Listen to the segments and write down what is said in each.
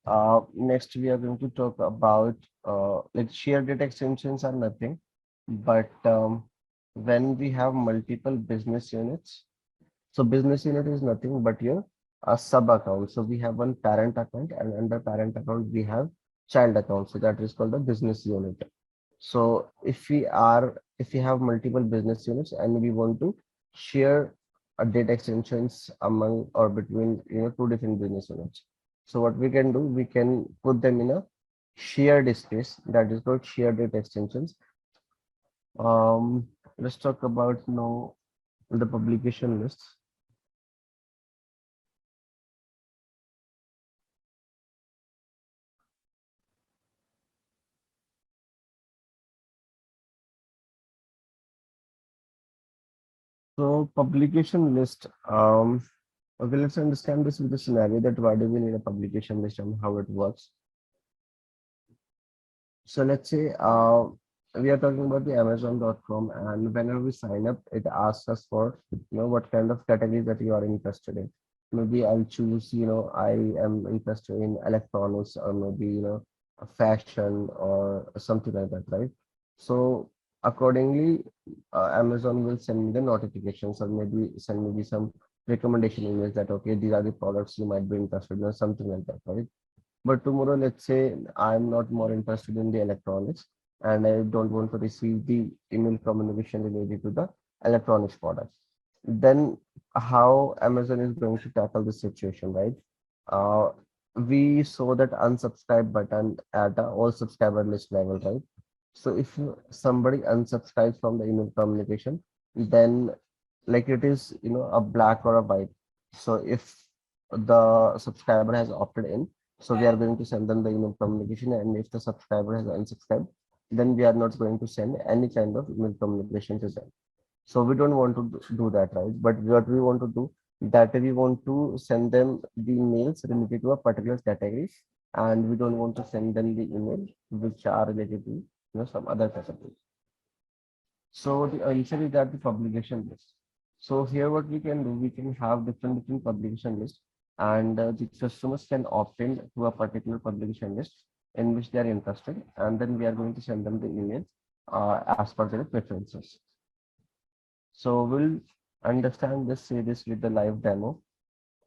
Next, we are going to talk about like shared data extensions are nothing, but when we have multiple business units, so business unit is nothing but your sub account. So we have one parent account, and under parent account we have child account. So that is called a business unit. So if we have multiple business units and we want to share a data extensions among or between two different business units. So what we can do, we can put them in a shared space that is called shared data extensions. Let's talk about now the publication lists. So publication list. Okay, let's understand this with the scenario that why do we need a publication list and how it works. So let's say we are talking about the Amazon.com, and whenever we sign up, it asks us for what kind of category that you are interested in. Maybe I'll choose, I am interested in electronics, or maybe a fashion or something like that, right? So accordingly, Amazon will send me the notifications, or maybe send me some recommendation emails that okay, these are the products you might be interested in, or something like that, right? But tomorrow, let's say I'm not more interested in the electronics and I don't want to receive the email communication related to the electronics products. Then how Amazon is going to tackle this situation, right? Uh, we saw that unsubscribe button at a all subscriber list level, right? So if somebody unsubscribes from the email communication, then like it is, a black or a white. So if the subscriber has opted in, so we are going to send them the email communication, and if the subscriber has unsubscribed, then we are not going to send any kind of email communication to them. So we don't want to do that, right? But what we want to do, that we want to send them the emails related to a particular category, and we don't want to send them the email which are related to some other category. So the answer is that the publication list. So here what we can do, we can have different publication lists, and the customers can opt in to a particular publication list in which they are interested, and then we are going to send them the email as per their preferences. So we'll understand this series with the live demo.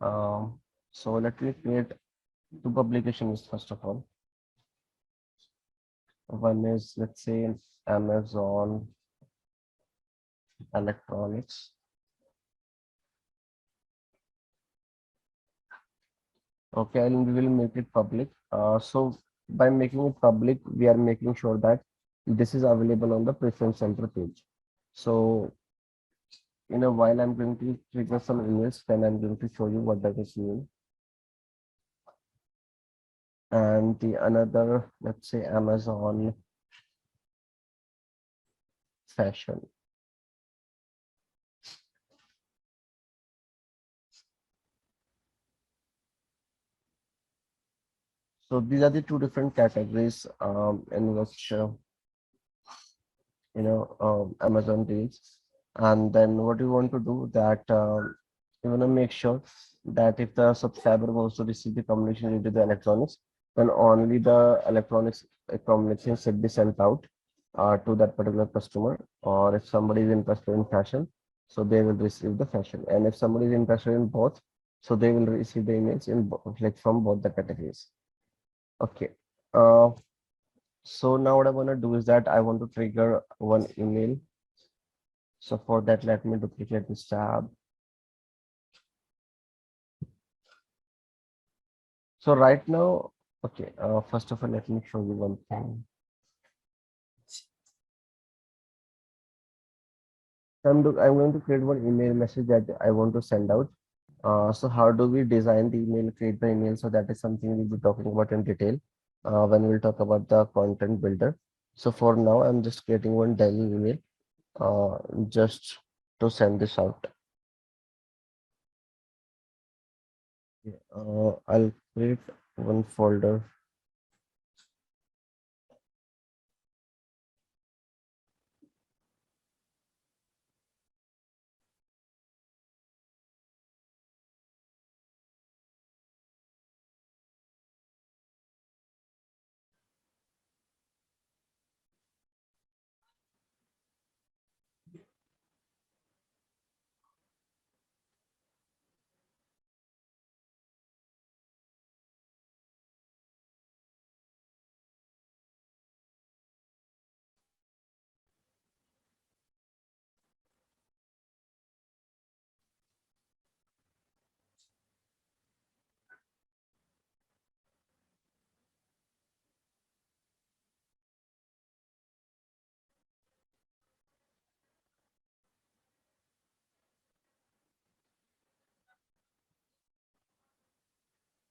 So let me create two publication lists first of all. One is, let's say, Amazon Electronics. Okay, and we will make it public. So by making it public, we are making sure that this is available on the preference center page. So in a while, I'm going to trigger some emails, then I'm going to show you what that is mean. And the another, let's say, Amazon fashion. So these are the two different categories in which Amazon deals. And then what you want to do that you want to make sure that if the subscriber wants to receive the communication into the electronics, then only the electronics communication should be sent out to that particular customer. Or if somebody is interested in fashion, so they will receive the fashion. And if somebody is interested in both, so they will receive the emails in like from both the categories. Okay. Uh, so now what I want to do is that I want to trigger one email. So for that, let me duplicate this tab. So right now, okay, first of all, let me show you one thing. I'm going to create one email message that I want to send out. So how do we design the email, create the email? So that is something we'll be talking about in detail when we'll talk about the content builder. So for now, I'm just creating one daily email just to send this out. I'll create one folder.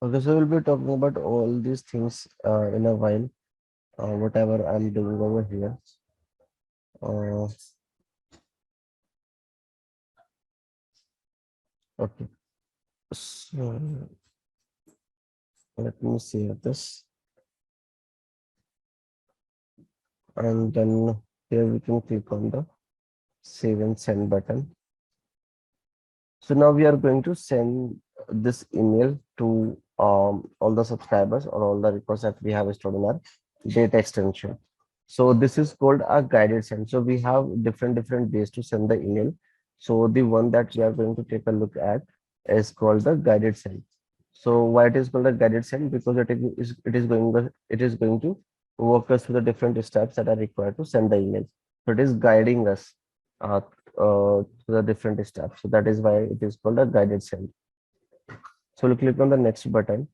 Okay, so we'll be talking about all these things in a while, whatever I'm doing over here. Uh, okay, so let me save this, and then here we can click on the save and send button. So now we are going to send this email to all the subscribers or all the records that we have stored in our data extension. So this is called a guided send. So we have different ways to send the email. So the one that we are going to take a look at is called the guided send. So why it is called a guided send? Because it is going to walk us through the different steps that are required to send the email. So it is guiding us uh, to the different steps. So that is why it is called a guided send. So we'll click on the next button,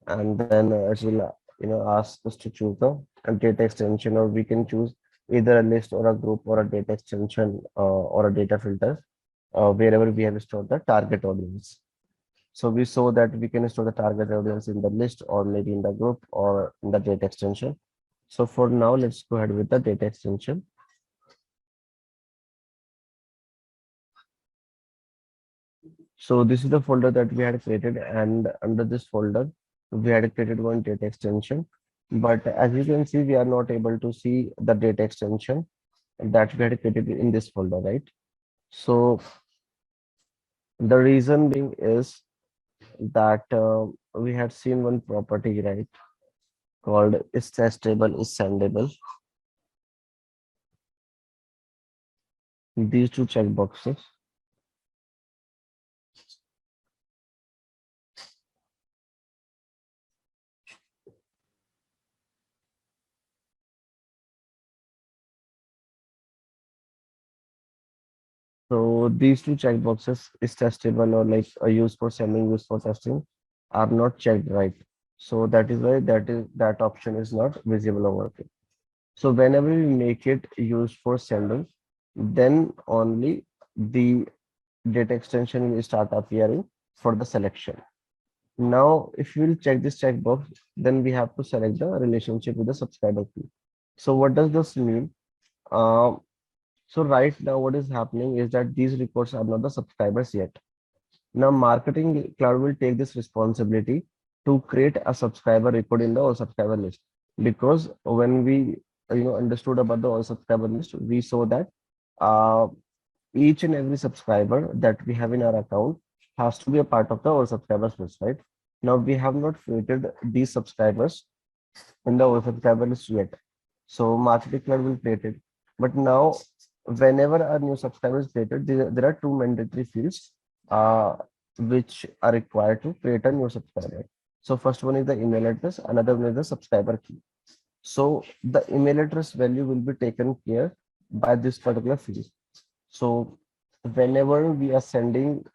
and then it will ask us to choose the data extension, or we can choose either a list or a group or a data extension or a data filter wherever we have stored the target audience. So we saw that we can store the target audience in the list or maybe in the group or in the data extension. So for now, let's go ahead with the data extension. So this is the folder that we had created, and under this folder, we had created one data extension. But as you can see, we are not able to see the data extension that we had created in this folder, right? So the reason being is that we had seen one property, right, called is testable, is sendable. These two checkboxes. So these two checkboxes is testable or like a use for sending, use for testing are not checked right. So that is why that option is not visible over here. So whenever we make it used for sending, then only the data extension will start appearing for the selection. Now, if you will check this checkbox, then we have to select the relationship with the subscriber fee. So what does this mean? Uh, so right now, what is happening is that these reports are not the subscribers yet. Now, Marketing Cloud will take this responsibility to create a subscriber record in the all subscriber list. Because when we understood about the all subscriber list, we saw that uh, each and every subscriber that we have in our account has to be a part of the all subscribers list, right? Now we have not created these subscribers in the all subscriber list yet. So Marketing Cloud will create it. But now, whenever a new subscriber is created, there are two mandatory fields which are required to create a new subscriber. So first one is the email address, another one is the subscriber key. So the email address value will be taken care by this particular field. So whenever we are sending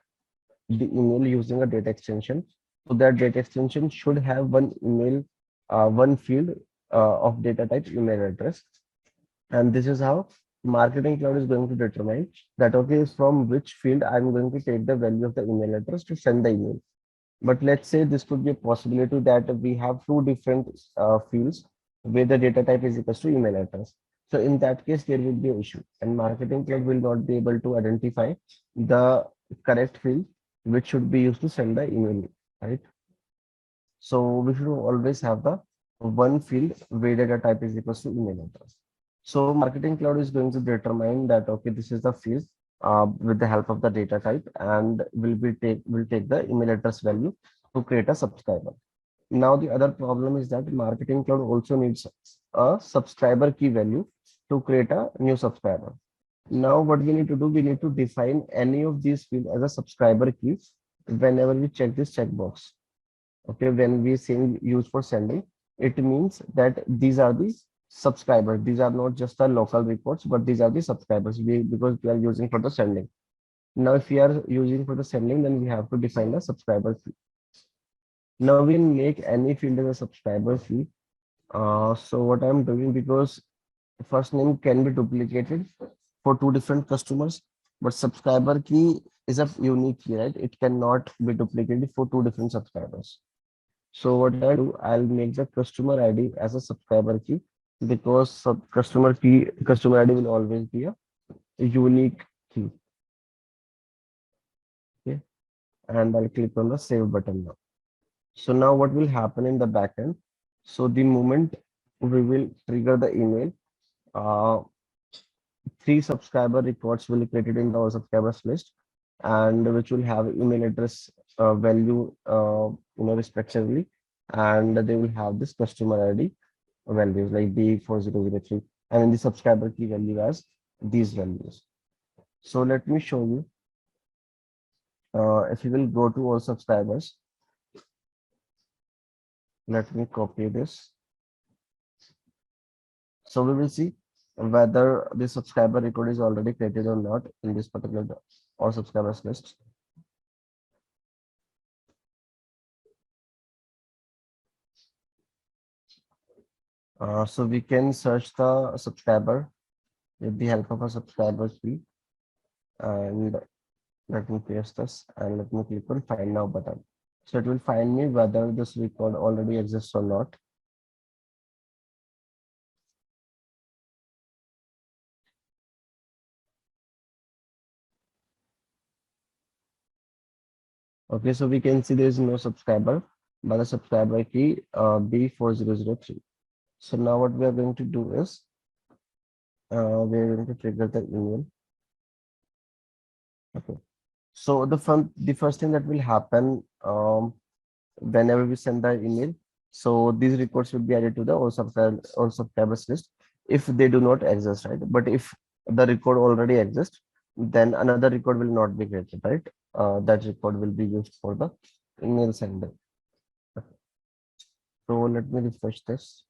the email using a data extension, so that data extension should have one email, one field of data type email address. And this is how Marketing Cloud is going to determine that, okay, from which field I'm going to take the value of the email address to send the email. But let's say this could be a possibility that we have two different fields where the data type is equal to email address. So in that case, there will be an issue, and Marketing Cloud will not be able to identify the correct field which should be used to send the email, right? So we should always have the one field where data type is equal to email address. So Marketing Cloud is going to determine that, okay, this is the field with the help of the data type, and will take the email address value to create a subscriber. Now the other problem is that Marketing Cloud also needs a subscriber key value to create a new subscriber. Now what we need to do, we need to define any of these fields as a subscriber key whenever we check this checkbox. Okay, when we say use for sending, it means that these are the subscribers. These are not just the local reports, but these are the subscribers because we are using for the sending. Now, if we are using for the sending, then we have to define the subscriber fee. Now we can make any field as a subscriber fee. So what I'm doing, because first name can be duplicated for two different customers, but subscriber key is a unique key, right? It cannot be duplicated for two different subscribers. So what I'll do, I'll make the customer ID as a subscriber key because customer ID will always be a unique key. Okay, and I'll click on the save button now. So now what will happen in the backend? So the moment we will trigger the email, uh, three subscriber records will be created in the subscribers list, and which will have email address value, respectively, and they will have this customer ID values like B4003, and in the subscriber key value as these values. So let me show you. If you will go to all subscribers, let me copy this. So we will see whether the subscriber record is already created or not in this particular all subscribers list. So we can search the subscriber with the help of a subscriber key, and let me paste this and let me click on find now button. So it will find me whether this record already exists or not. Okay, so we can see there is no subscriber by the subscriber key B4003. So now what we are going to do is we are going to trigger the email. Okay. So the first thing that will happen whenever we send the email, so these records will be added to the all subscribers list if they do not exist, right? But if the record already exists, then another record will not be created, right? That record will be used for the email sender. So let me refresh this.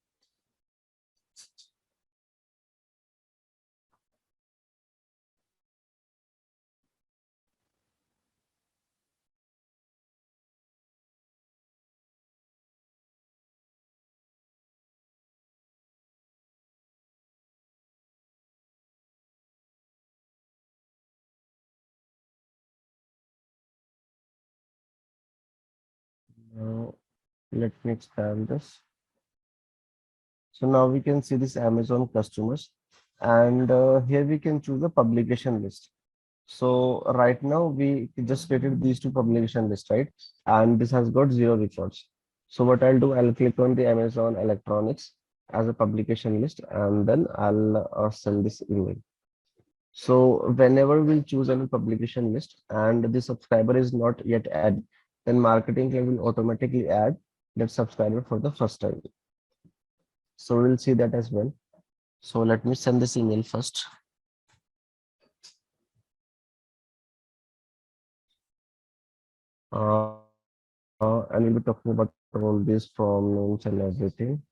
Now let me expand this. So now we can see this Amazon customers, and here we can choose the publication list. So right now we just created these two publication lists, right? And this has got zero records. So what I'll do, I'll click on the Amazon Electronics as a publication list, and then I'll send this email. So whenever we'll choose any publication list and the subscriber is not yet added, then marketing cloud will automatically add that subscriber for the first time. So we'll see that as well. So let me send this email first. And we'll be talking about all these from names and everything,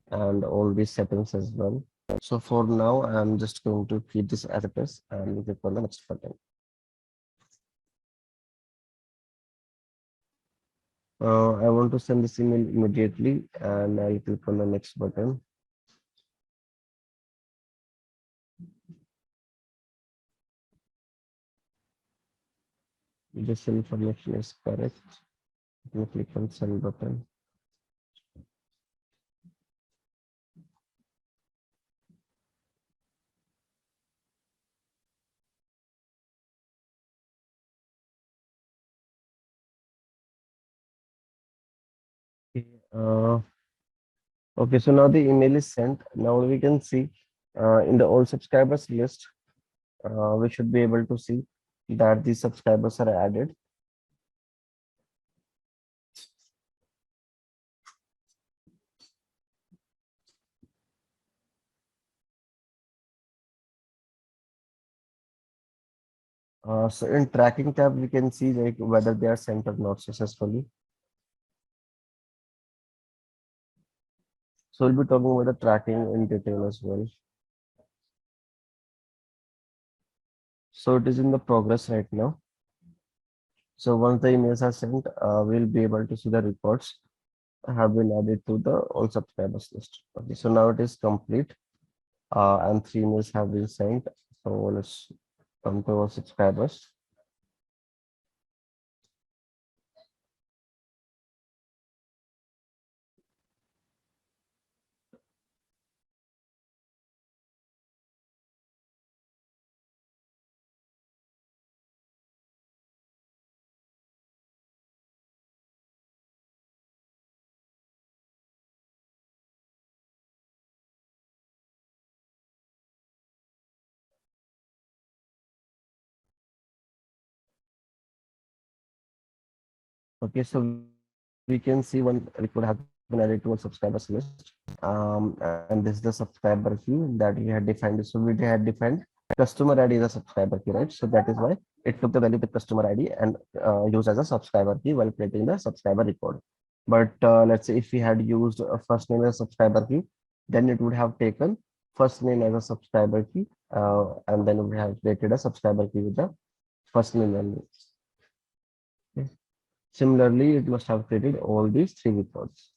and all these settings as well. So for now, I'm just going to keep this as it is and click on the next button. I want to send this email immediately, and I'll click on the next button. This information is correct. Let me click on send button. Okay, okay, so now the email is sent. Now we can see in the all subscribers list, we should be able to see that these subscribers are added. So in tracking tab, we can see like whether they are sent or not successfully. So we'll be talking about the tracking in detail as well. So it is in the progress right now. So once the emails are sent, we'll be able to see the reports have been added to the all subscribers list. Okay, so now it is complete, and three emails have been sent. So let's come to our subscribers. Okay, so we can see one record has been added to a subscribers list. And this is the subscriber key that we had defined. So we had defined customer ID is a subscriber key, right? So that is why it took the value with customer ID and used as a subscriber key while creating the subscriber record. But let's say if we had used a first name as a subscriber key, then it would have taken first name as a subscriber key, and then we have created a subscriber key with the first name value. Okay. Similarly, it must have created all these three records.